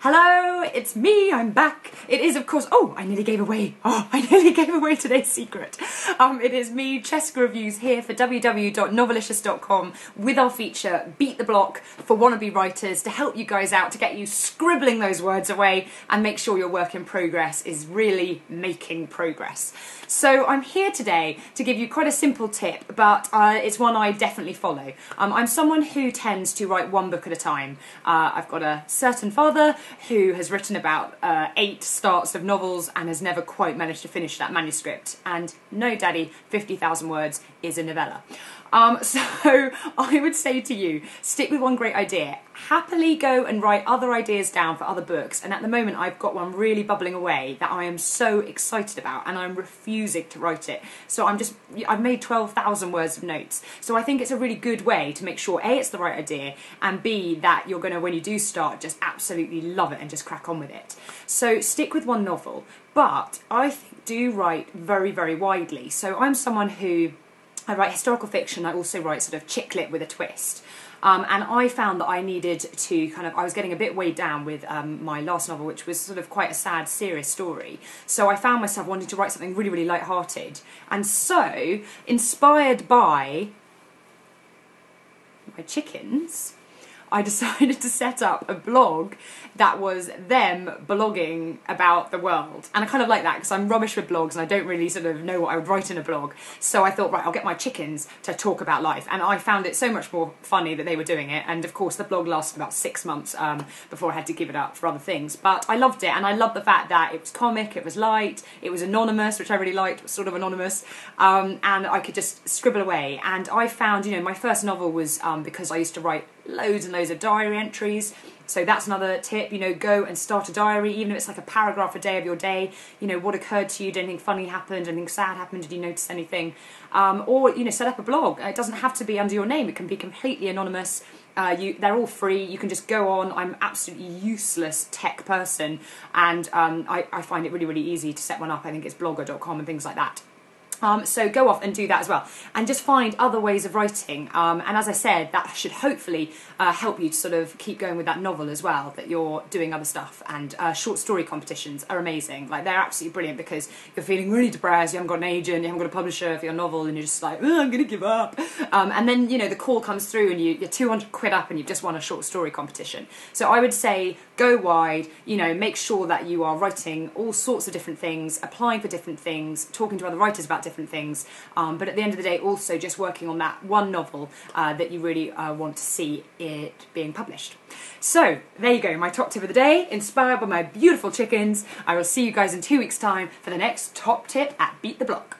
Hello, it's me, I'm back. It is, of course, I nearly gave away today's secret. It is me, Cheska Reviews, here for www.novelicious.com with our feature, Beat the Block, for wannabe writers, to help you guys out, to get you scribbling those words away and make sure your work in progress is really making progress. So I'm here today to give you quite a simple tip, but it's one I definitely follow. I'm someone who tends to write one book at a time. I've got a certain father who has written about 8 starts of novels and has never quite managed to finish that manuscript. And no, Daddy, 50,000 words is a novella. So I would say to you, stick with one great idea. Happily go and write other ideas down for other books, and at the moment I've got one really bubbling away that I am so excited about and I'm refusing to write it. So I've made 12,000 words of notes. So I think it's a really good way to make sure A, it's the right idea, and B, that you're going to, when you do start, just absolutely love it and just crack on with it. So stick with one novel, but I do write very, very widely. So I'm someone who, I write historical fiction, I also write sort of chick lit with a twist. And I found that I needed to I was getting a bit weighed down with my last novel, which was sort of quite a sad, serious story. So I found myself wanting to write something really, really light-hearted. And so, inspired by my chickens, I decided to set up a blog that was them blogging about the world. And I kind of like that because I'm rubbish with blogs and I don't really sort of know what I would write in a blog. So I thought, right, I'll get my chickens to talk about life. And I found it so much more funny that they were doing it. And of course the blog lasted about 6 months before I had to give it up for other things. But I loved it, and I loved the fact that it was comic, it was light, it was anonymous, which I really liked, it was sort of anonymous. And I could just scribble away. And I found, you know, my first novel was because I used to write loads and loads of diary entries. So that's another tip, you know, go and start a diary, even if it's like a paragraph a day of your day. You know, what occurred to you, did anything funny happen, did anything sad happen, did you notice anything? Or, you know, set up a blog. It doesn't have to be under your name, it can be completely anonymous. They're all free, you can just go on. I'm an absolutely useless tech person, and I find it really, really easy to set one up. I think it's blogger.com and things like that. So go off and do that as well, and just find other ways of writing, and as I said, that should hopefully help you to sort of keep going with that novel as well, that you're doing other stuff. And short story competitions are amazing, like they're absolutely brilliant, because you're feeling really depressed, you haven't got an agent, you haven't got a publisher for your novel, and you're just like, oh, I'm gonna give up, and then, you know, the call comes through and you're 200 quid up and you've just won a short story competition. So I would say go wide, you know, make sure that you are writing all sorts of different things, applying for different things, talking to other writers about different things, but at the end of the day also just working on that one novel that you really want to see it being published. So there you go, my top tip of the day, inspired by my beautiful chickens. I will see you guys in 2 weeks' time for the next top tip at Beat the Block.